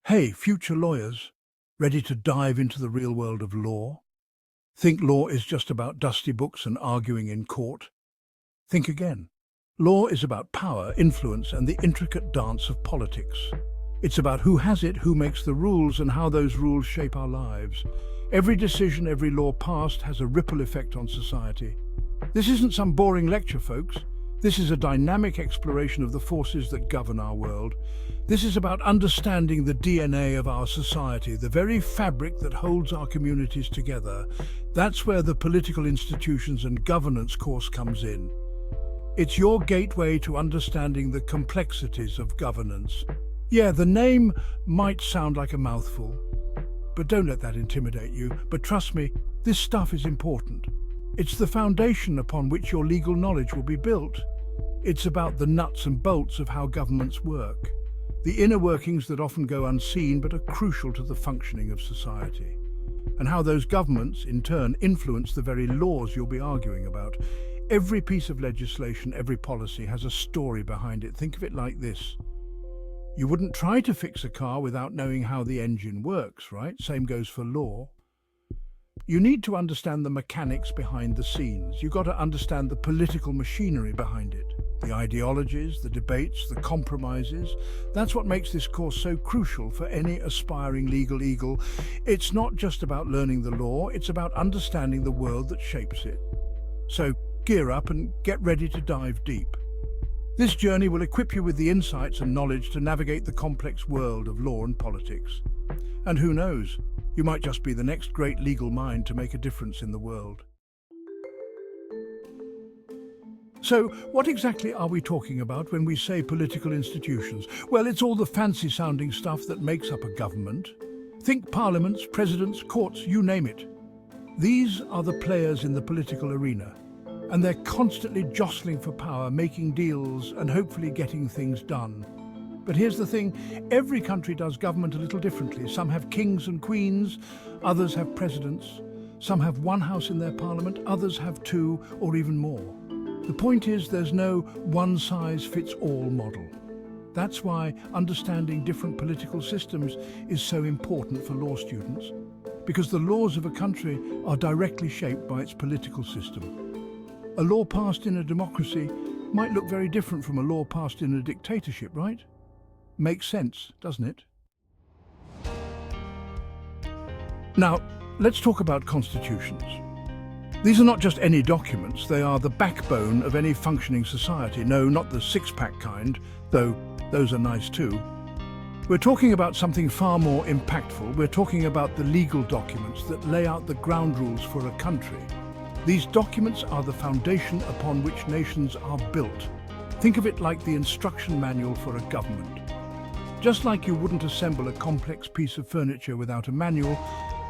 Hey, future lawyers, ready to dive into the real world of law? Think law is just about dusty books and arguing in court? Think again. Law is about power, influence, and the intricate dance of politics. It's about who has it, who makes the rules, and how those rules shape our lives. Every decision, every law passed has a ripple effect on society. This isn't some boring lecture, folks. This is a dynamic exploration of the forces that govern our world. This is about understanding the DNA of our society, the very fabric that holds our communities together. That's where the political institutions and governance course comes in. It's your gateway to understanding the complexities of governance. Yeah, the name might sound like a mouthful, but don't let that intimidate you. But trust me, this stuff is important. It's the foundation upon which your legal knowledge will be built. It's about the nuts and bolts of how governments work, the inner workings that often go unseen but are crucial to the functioning of society, and how those governments, in turn, influence the very laws you'll be arguing about. Every piece of legislation, every policy has a story behind it. Think of it like this. You wouldn't try to fix a car without knowing how the engine works, right? Same goes for law. You need to understand the mechanics behind the scenes. You've got to understand the political machinery behind it, the ideologies, the debates, the compromises. That's what makes this course so crucial for any aspiring legal eagle. It's not just about learning the law, it's about understanding the world that shapes it. So gear up and get ready to dive deep. This journey will equip you with the insights and knowledge to navigate the complex world of law and politics. And who knows, you might just be the next great legal mind to make a difference in the world. So, what exactly are we talking about when we say political institutions? Well, it's all the fancy-sounding stuff that makes up a government. Think parliaments, presidents, courts, you name it. These are the players in the political arena, and they're constantly jostling for power, making deals, and hopefully getting things done. But here's the thing, every country does government a little differently. Some have kings and queens, others have presidents. Some have one house in their parliament, others have two or even more. The point is, there's no one-size-fits-all model. That's why understanding different political systems is so important for law students, because the laws of a country are directly shaped by its political system. A law passed in a democracy might look very different from a law passed in a dictatorship, right? Makes sense, doesn't it? Now, let's talk about constitutions. These are not just any documents, they are the backbone of any functioning society. No, not the six-pack kind, though those are nice too. We're talking about something far more impactful. We're talking about the legal documents that lay out the ground rules for a country. These documents are the foundation upon which nations are built. Think of it like the instruction manual for a government. Just like you wouldn't assemble a complex piece of furniture without a manual,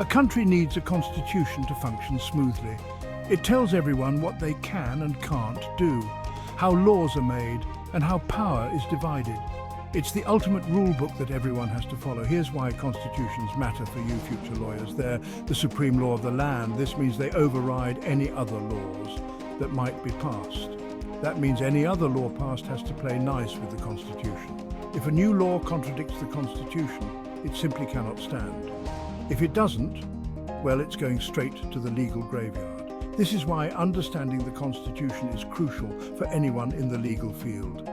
a country needs a constitution to function smoothly. It tells everyone what they can and can't do, how laws are made, and how power is divided. It's the ultimate rule book that everyone has to follow. Here's why constitutions matter for you future lawyers. They're the supreme law of the land. This means they override any other laws that might be passed. That means any other law passed has to play nice with the Constitution. If a new law contradicts the Constitution, it simply cannot stand. If it doesn't, well, it's going straight to the legal graveyard. This is why understanding the Constitution is crucial for anyone in the legal field.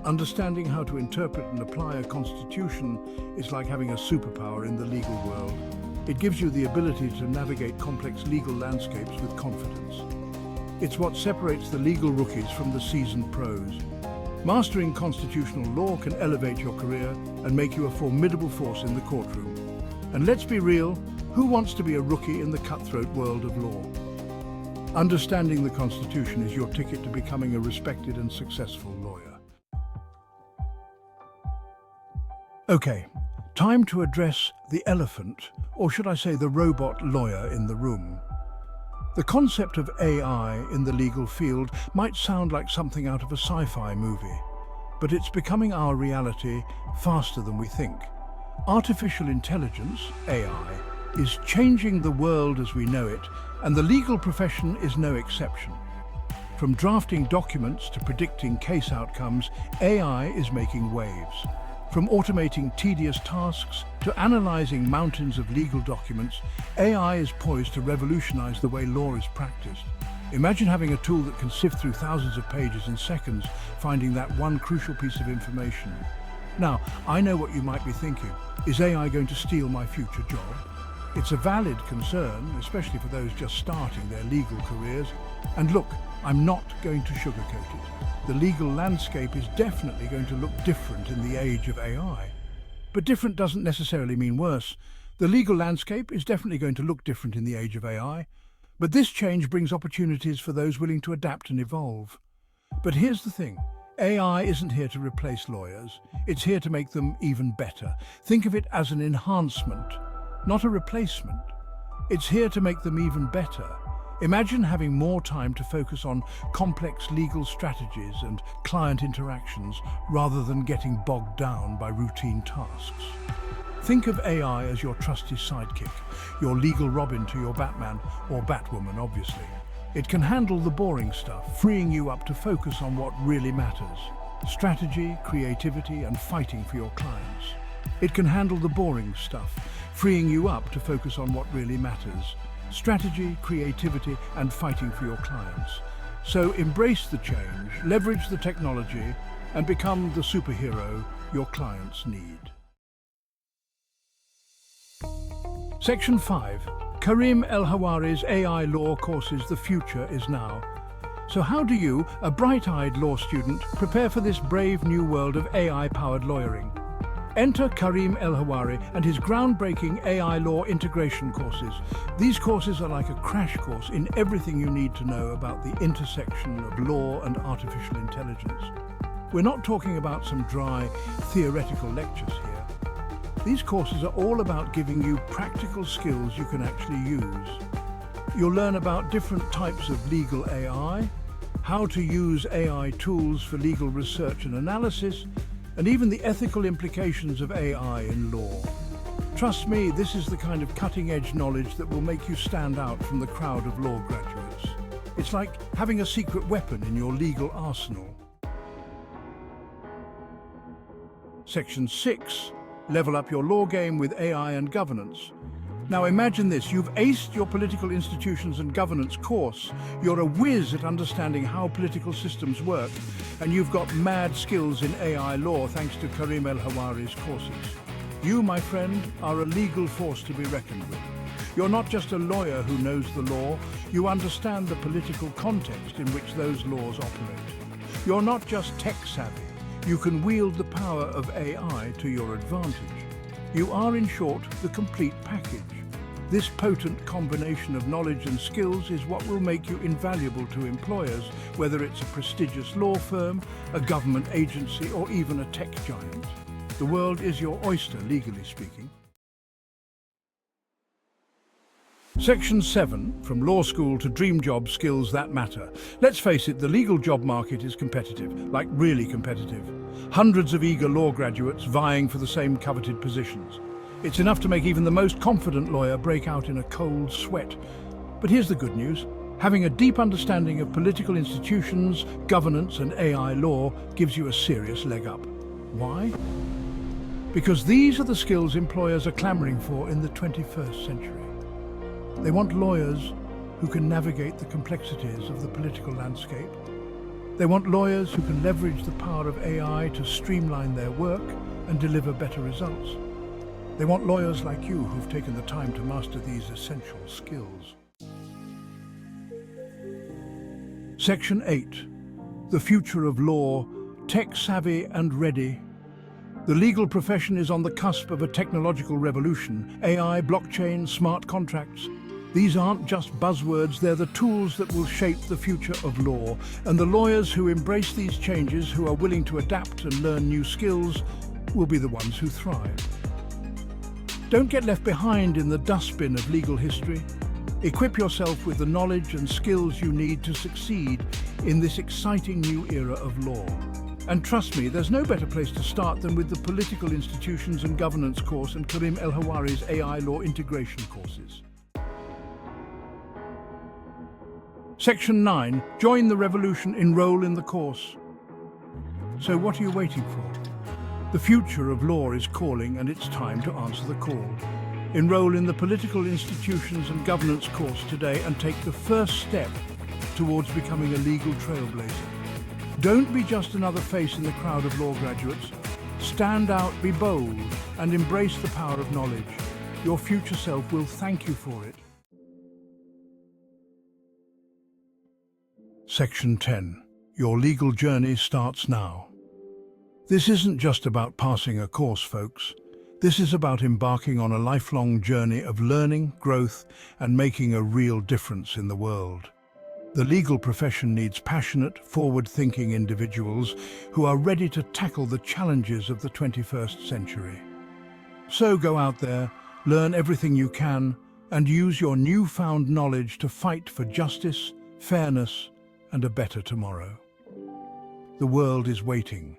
Understanding how to interpret and apply a constitution is like having a superpower in the legal world. It gives you the ability to navigate complex legal landscapes with confidence. It's what separates the legal rookies from the seasoned pros. Mastering constitutional law can elevate your career and make you a formidable force in the courtroom. And let's be real, who wants to be a rookie in the cutthroat world of law? Understanding the Constitution is your ticket to becoming a respected and successful lawyer. Okay, time to address the elephant, or should I say the robot lawyer in the room. The concept of AI in the legal field might sound like something out of a sci-fi movie, but it's becoming our reality faster than we think. Artificial intelligence, AI, is changing the world as we know it, and the legal profession is no exception. From drafting documents to predicting case outcomes, AI is making waves. From automating tedious tasks to analyzing mountains of legal documents, AI is poised to revolutionize the way law is practiced. Imagine having a tool that can sift through thousands of pages in seconds, finding that one crucial piece of information. Now, I know what you might be thinking. Is AI going to steal my future job? It's a valid concern, especially for those just starting their legal careers. And look, I'm not going to sugarcoat it. The legal landscape is definitely going to look different in the age of AI. But different doesn't necessarily mean worse. The legal landscape is definitely going to look different in the age of AI. But this change brings opportunities for those willing to adapt and evolve. But here's the thing. AI isn't here to replace lawyers. It's here to make them even better. Think of it as an enhancement, not a replacement. It's here to make them even better. Imagine having more time to focus on complex legal strategies and client interactions rather than getting bogged down by routine tasks. Think of AI as your trusty sidekick, your legal Robin to your Batman, or Batwoman, obviously. It can handle the boring stuff, freeing you up to focus on what really matters: strategy, creativity, and fighting for your clients. It can handle the boring stuff, freeing you up to focus on what really matters: strategy, creativity, and fighting for your clients. So embrace the change, leverage the technology, and become the superhero your clients need. Section 5. Karim El-Hawari's AI Law courses The Future is Now. So how do you, a bright-eyed law student, prepare for this brave new world of AI-powered lawyering? Enter Karim El-Hawari and his groundbreaking AI law integration courses. These courses are like a crash course in everything you need to know about the intersection of law and artificial intelligence. We're not talking about some dry, theoretical lectures here. These courses are all about giving you practical skills you can actually use. You'll learn about different types of legal AI, how to use AI tools for legal research and analysis, and even the ethical implications of AI in law. Trust me, this is the kind of cutting-edge knowledge that will make you stand out from the crowd of law graduates. It's like having a secret weapon in your legal arsenal. Section 6. Level up your law game with AI and governance. Now imagine this, you've aced your political institutions and governance course. You're a whiz at understanding how political systems work, and you've got mad skills in AI law thanks to Karim El-Hawari's courses. You, my friend, are a legal force to be reckoned with. You're not just a lawyer who knows the law, you understand the political context in which those laws operate. You're not just tech-savvy. You can wield the power of AI to your advantage. You are, in short, the complete package. This potent combination of knowledge and skills is what will make you invaluable to employers, whether it's a prestigious law firm, a government agency, or even a tech giant. The world is your oyster, legally speaking. Section 7, from law school to dream job skills that matter. Let's face it, the legal job market is competitive, like really competitive. Hundreds of eager law graduates vying for the same coveted positions. It's enough to make even the most confident lawyer break out in a cold sweat. But here's the good news. Having a deep understanding of political institutions, governance, and AI law gives you a serious leg up. Why? Because these are the skills employers are clamoring for in the 21st century. They want lawyers who can navigate the complexities of the political landscape. They want lawyers who can leverage the power of AI to streamline their work and deliver better results. They want lawyers like you who've taken the time to master these essential skills. Section 8. The future of law, tech-savvy and ready. The legal profession is on the cusp of a technological revolution. AI, blockchain, smart contracts. These aren't just buzzwords, they're the tools that will shape the future of law. And the lawyers who embrace these changes, who are willing to adapt and learn new skills, will be the ones who thrive. Don't get left behind in the dustbin of legal history. Equip yourself with the knowledge and skills you need to succeed in this exciting new era of law. And trust me, there's no better place to start than with the Political Institutions and Governance course and Karim El-Hawari's AI law integration courses. Section 9. Join the revolution, enroll in the course. So what are you waiting for? The future of law is calling, and it's time to answer the call. Enroll in the political institutions and governance course today and take the first step towards becoming a legal trailblazer. Don't be just another face in the crowd of law graduates. Stand out, be bold, and embrace the power of knowledge. Your future self will thank you for it. Section 10. Your legal journey starts now. This isn't just about passing a course, folks. This is about embarking on a lifelong journey of learning, growth, and making a real difference in the world. The legal profession needs passionate, forward-thinking individuals who are ready to tackle the challenges of the 21st century. So go out there, learn everything you can, and use your newfound knowledge to fight for justice, fairness, and a better tomorrow. The world is waiting.